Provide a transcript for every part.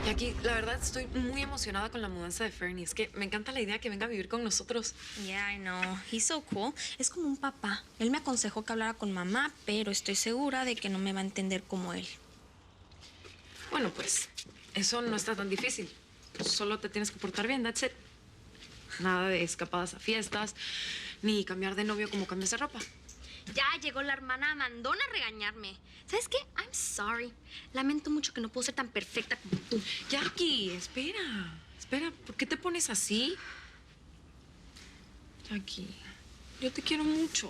Y aquí, la verdad, estoy muy emocionada con la mudanza de Fernie. Es que me encanta la idea que venga a vivir con nosotros. Yeah, I know. He's so cool. Es como un papá. Él me aconsejó que hablara con mamá, pero estoy segura de que no me va a entender como él. Bueno, pues, eso no está tan difícil. Solo te tienes que portar bien, that's it. Nada de escapadas a fiestas, ni cambiar de novio como cambias de ropa. Ya llegó la hermana mandona a regañarme. ¿Sabes qué? I'm sorry. Lamento mucho que no puedo ser tan perfecta como tú. Jackie, espera. Espera, ¿por qué te pones así? Jackie, yo te quiero mucho.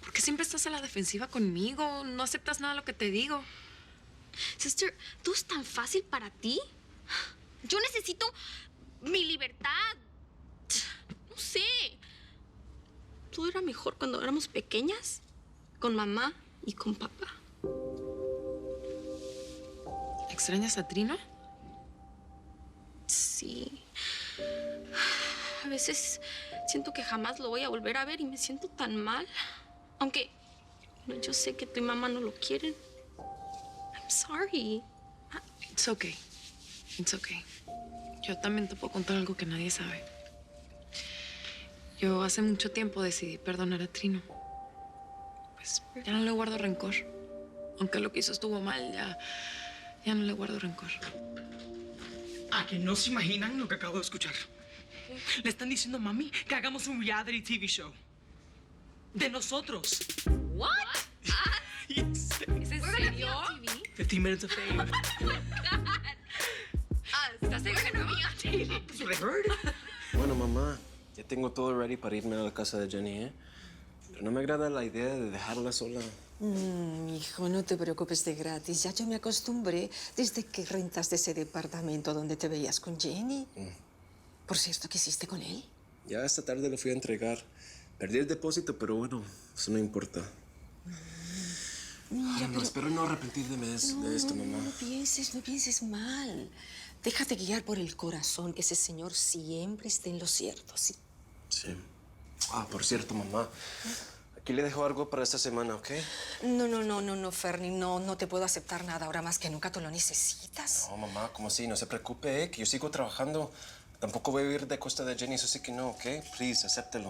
¿Por qué siempre estás a la defensiva conmigo? No aceptas nada de lo que te digo. Sister, ¿todo es tan fácil para ti? Yo necesito mi libertad. No sé. Todo era mejor cuando éramos pequeñas, con mamá y con papá. ¿Extrañas a Trino? Sí. A veces siento que jamás lo voy a volver a ver y me siento tan mal. Aunque yo sé que tu mamá no lo quieren. I'm sorry. It's okay. It's okay. Yo también te puedo contar algo que nadie sabe. Yo hace mucho tiempo decidí perdonar a Trino. Pues ya no le guardo rencor. Aunque lo que hizo estuvo mal, ya no le guardo rencor. ¿A que no se imaginan lo que acabo de escuchar? Le están diciendo a mami que hagamos un reality TV show. De nosotros. What? Yes. ¿Es en serio? 15 minutes of fame. ¿Estás segura que no me iba a TV? That's what I heard. Bueno, mamá, ya tengo todo ready para irme a la casa de Jenny, ¿eh? Pero no me agrada la idea de dejarla sola. Hijo, no te preocupes de gratis. Ya yo me acostumbré desde que rentaste ese departamento donde te veías con Jenny. Por cierto, ¿qué hiciste con él? Ya esta tarde lo fui a entregar. Perdí el depósito, pero bueno, eso no importa. Mira, No, espero no arrepentirme de esto, mamá. No pienses mal. Déjate guiar por el corazón, que ese señor siempre esté en lo cierto, ¿sí? Sí. Ah, por cierto, mamá. Aquí le dejo algo para esta semana, ¿ok? No, Fernie, no te puedo aceptar nada ahora más que nunca. Tú lo necesitas. No, mamá, ¿cómo así? No se preocupe, ¿eh? Que yo sigo trabajando. Tampoco voy a vivir de costa de Jenny, eso sí que no, ¿ok? Please, acéptelo.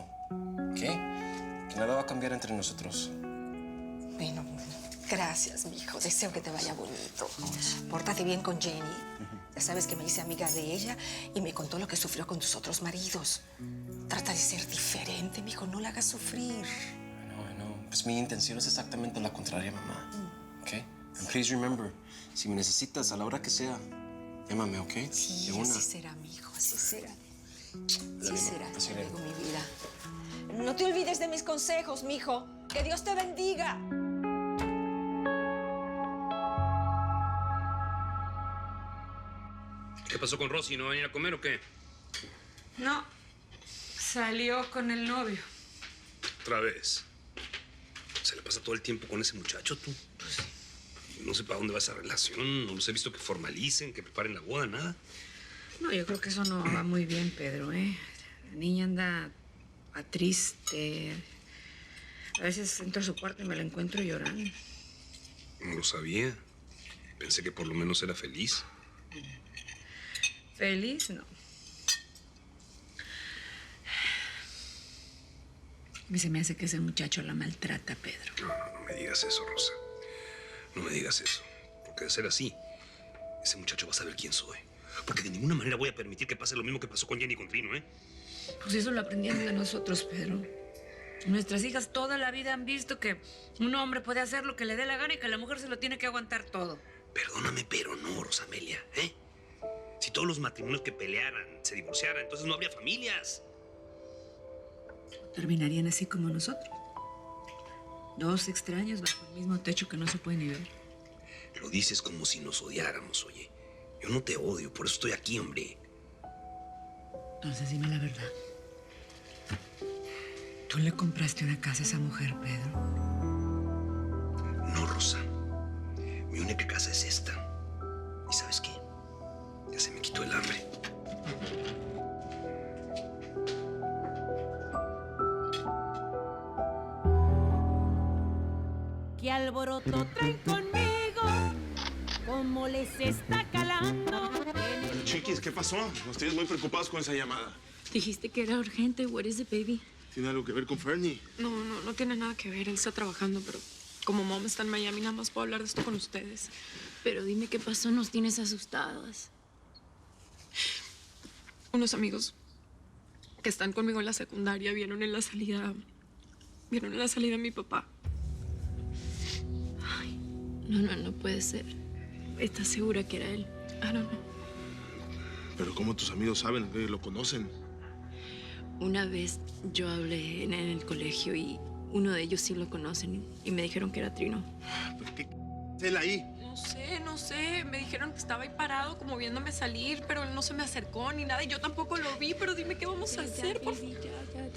¿Ok? Que nada va a cambiar entre nosotros. Bueno, gracias, mijo. Deseo que te vaya bonito. Pórtate bien con Jenny. Ya sabes que me hice amiga de ella y me contó lo que sufrió con tus otros maridos. Trata de ser diferente, mijo. No la hagas sufrir. No. Pues mi intención es exactamente la contraria, mamá. ¿Ok? And please remember, si me necesitas a la hora que sea, llámame, ¿ok? Sí, De una. así será, mijo. Así será. Dale, Así será, así te digo, mi vida. No te olvides de mis consejos, mijo. Que Dios te bendiga. ¿Qué pasó con Rosy? ¿No va a venir a comer o qué? No, salió con el novio. Otra vez. Se le pasa todo el tiempo con ese muchacho, tú. No sé para dónde va esa relación. No los he visto que formalicen, que preparen la boda, nada. No, yo creo que eso no va muy bien, Pedro, ¿eh? La niña anda triste. A veces entro a su cuarto y me la encuentro llorando. No lo sabía. Pensé que por lo menos era feliz. Feliz, no. A mí se me hace que ese muchacho la maltrata, Pedro. No me digas eso, Rosa. No me digas eso. Porque de ser así, ese muchacho va a saber quién soy. Porque de ninguna manera voy a permitir que pase lo mismo que pasó con Jenny y con Trino, ¿eh? Pues eso lo aprendieron de nosotros, Pedro. Nuestras hijas toda la vida han visto que un hombre puede hacer lo que le dé la gana y que la mujer se lo tiene que aguantar todo. Perdóname, pero no, Rosamelia, ¿eh? Si todos los matrimonios que pelearan se divorciaran, entonces no habría familias. Terminarían así como nosotros. Dos extraños bajo el mismo techo que no se pueden ni ver. Lo dices como si nos odiáramos, oye. Yo no te odio, por eso estoy aquí, hombre. Entonces dime la verdad. ¿Tú le compraste una casa a esa mujer, Pedro? No, Rosa. Mi única casa es esta. ¿Y sabes qué? Ya se me quitó el hambre. ¿Qué alboroto traen conmigo? ¿Cómo les está calando? Chiquis, ¿qué pasó? Nos tienes muy preocupados con esa llamada. Dijiste que era urgente. What is it, baby? ¿Tiene algo que ver con Fernie? No tiene nada que ver. Él está trabajando, pero como Mom está en Miami, nada más puedo hablar de esto con ustedes. Pero dime qué pasó. Nos tienes asustadas. Unos amigos que están conmigo en la secundaria vieron en la salida a mi papá. No puede ser. ¿Estás segura que era él? I don't know. Pero ¿cómo tus amigos saben que lo conocen? Una vez yo hablé en el colegio y uno de ellos sí lo conocen y me dijeron que era Trino. ¿Pero qué es él ahí? No sé. Me dijeron que estaba ahí parado como viéndome salir, pero él no se me acercó ni nada y yo tampoco lo vi, pero dime qué vamos a hacer, por favor. Ya,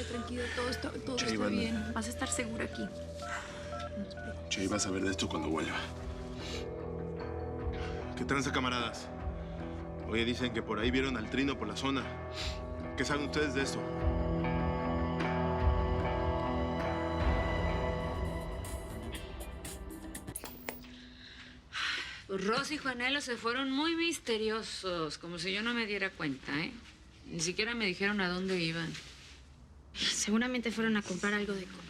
tranquila. Todo está Ivana. bien. Vas a estar segura aquí. Che, vas a ver de esto cuando vuelva. ¿Qué tranza, camaradas? Oye, dicen que por ahí vieron al Trino por la zona. ¿Qué saben ustedes de esto? Pues Rosy y Juanelo se fueron muy misteriosos, como si yo no me diera cuenta, ¿eh? Ni siquiera me dijeron a dónde iban. Seguramente fueron a comprar algo de comer.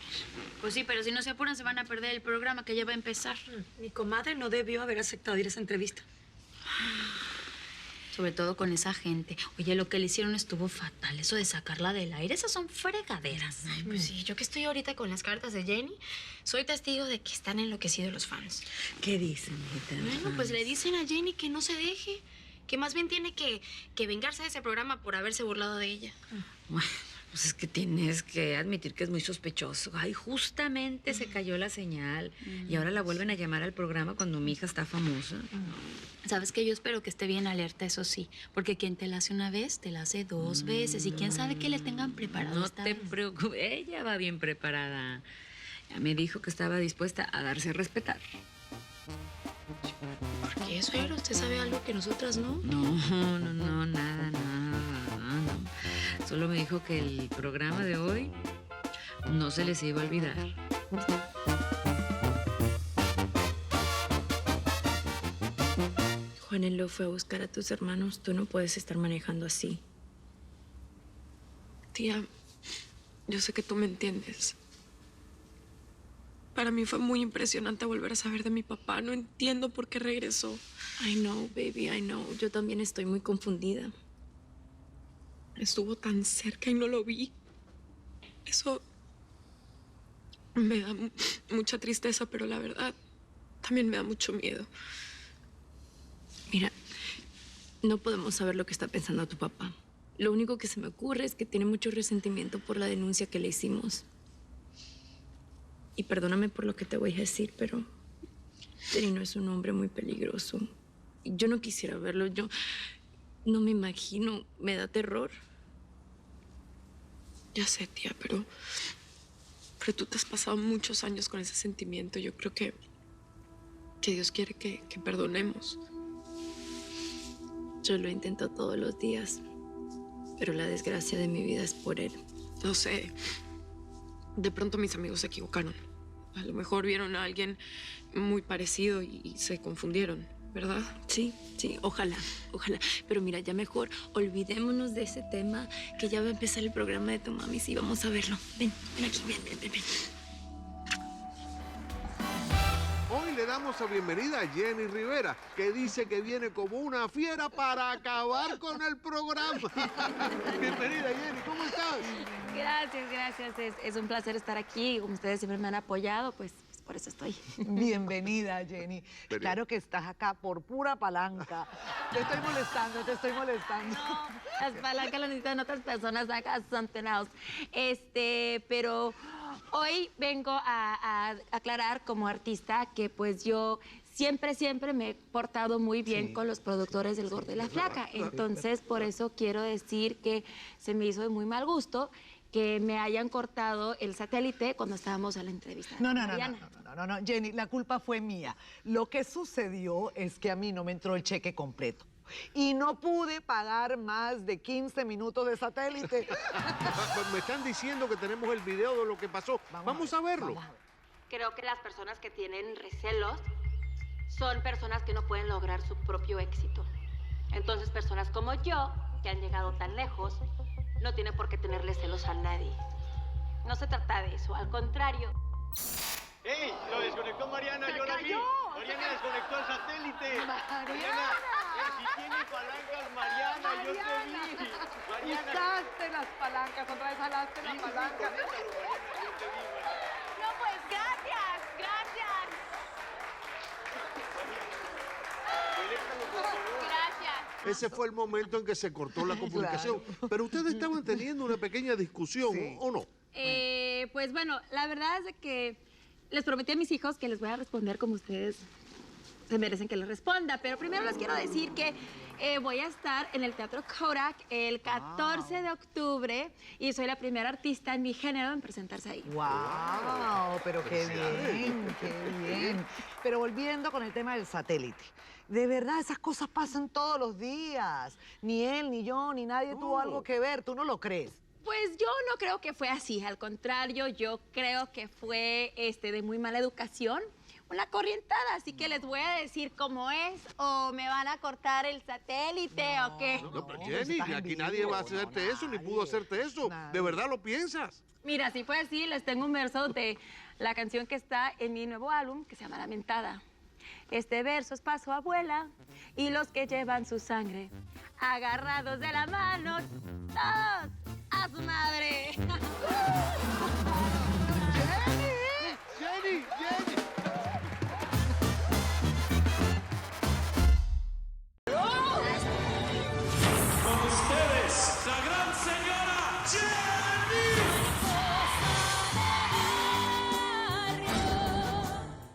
Pues sí, pero si no se apuran se van a perder el programa que ya va a empezar. Mi comadre no debió haber aceptado ir a esa entrevista. Sobre todo con esa gente. Oye, lo que le hicieron estuvo fatal. Eso de sacarla del aire, esas son fregaderas. Ay, pues sí, yo que estoy ahorita con las cartas de Jenny, soy testigo de que están enloquecidos los fans. ¿Qué dicen, hijita? Bueno, pues le dicen a Jenny que no se deje. Que más bien tiene que vengarse de ese programa por haberse burlado de ella. Bueno, pues es que tienes que admitir que es muy sospechoso. Ay, justamente se cayó la señal y ahora la vuelven a llamar al programa cuando mi hija está famosa. Sabes que yo espero que esté bien alerta, eso sí. Porque quien te la hace una vez, te la hace dos veces. Y quién sabe qué le tengan preparado. No te preocupes, ella va bien preparada. Ya me dijo que estaba dispuesta a darse a respetar. ¿Por qué, suegro? ¿Usted sabe algo que nosotras no? No, nada. Solo me dijo que el programa de hoy no se les iba a olvidar. Juanelo fue a buscar a tus hermanos. Tú no puedes estar manejando así. Tía, yo sé que tú me entiendes. Para mí fue muy impresionante volver a saber de mi papá. No entiendo por qué regresó. I know, baby, I know. Yo también estoy muy confundida. Estuvo tan cerca y no lo vi. Eso me da mucha tristeza, pero la verdad también me da mucho miedo. Mira, no podemos saber lo que está pensando tu papá. Lo único que se me ocurre es que tiene mucho resentimiento por la denuncia que le hicimos. Y perdóname por lo que te voy a decir, pero Trino es un hombre muy peligroso. Y yo no quisiera verlo. Yo no me imagino. Me da terror. Ya sé, tía, pero tú te has pasado muchos años con ese sentimiento. Yo creo que Dios quiere que perdonemos. Yo lo intento todos los días, pero la desgracia de mi vida es por él. No sé. De pronto mis amigos se equivocaron. A lo mejor vieron a alguien muy parecido y se confundieron, ¿verdad? Sí, ojalá. Pero mira, ya mejor olvidémonos de ese tema, que ya va a empezar el programa de tu mami. Sí, vamos a verlo. Ven aquí, ven. Hoy le damos la bienvenida a Jenny Rivera, que dice que viene como una fiera para acabar con el programa. Bienvenida, Jenny, ¿cómo estás? Gracias. Es un placer estar aquí. Como ustedes siempre me han apoyado, pues por eso estoy. Bienvenida, Jenny. Claro que estás acá por pura palanca. Te estoy molestando. No, las palancas las necesitan otras personas, acá something else. Pero hoy vengo a aclarar como artista que pues yo siempre me he portado muy bien con los productores del Gordo y la Flaca. Entonces, por eso quiero decir que se me hizo de muy mal gusto que me hayan cortado el satélite cuando estábamos a la entrevista. No, Jenny, la culpa fue mía. Lo que sucedió es que a mí no me entró el cheque completo. Y no pude pagar más de 15 minutos de satélite. Me están diciendo que tenemos el video de lo que pasó. Vamos a verlo. Creo que las personas que tienen recelos son personas que no pueden lograr su propio éxito. Entonces, personas como yo, que han llegado tan lejos, no tienen por qué tenerle celos a nadie. No se trata de eso, al contrario. ¡Ey! Lo desconectó Mariana, yo la vi. Mariana desconectó el satélite. Mariana, si tiene palancas, Mariana, yo te vi. Mariana. Usaste las palancas, otra vez jalaste la palanca. No, pues gracias, gracias. Gracias. Ese fue el momento en que se cortó la comunicación. Pero ustedes estaban teniendo una pequeña discusión, ¿o no? Pues bueno, la verdad es de que les prometí a mis hijos que les voy a responder como ustedes se merecen que les responda. Pero primero les quiero decir que voy a estar en el Teatro Kodak el 14 de octubre y soy la primera artista en mi género en presentarse ahí. ¡Wow! Pero qué bien, qué bien. Pero volviendo con el tema del satélite. De verdad, esas cosas pasan todos los días. Ni él, ni yo, ni nadie tuvo algo que ver. ¿Tú no lo crees? Pues yo no creo que fue así. Al contrario, yo creo que fue de muy mala educación. Una corrientada, así que les voy a decir cómo es o me van a cortar el satélite o qué. No, pero Jenny, aquí nadie va a hacerte eso, ni pudo hacerte eso. ¿De verdad lo piensas? Mira, si fue así, les tengo un verso de la canción que está en mi nuevo álbum, que se llama Lamentada. Este verso es pa' su abuela y los que llevan su sangre, agarrados de la mano, todos a su madre.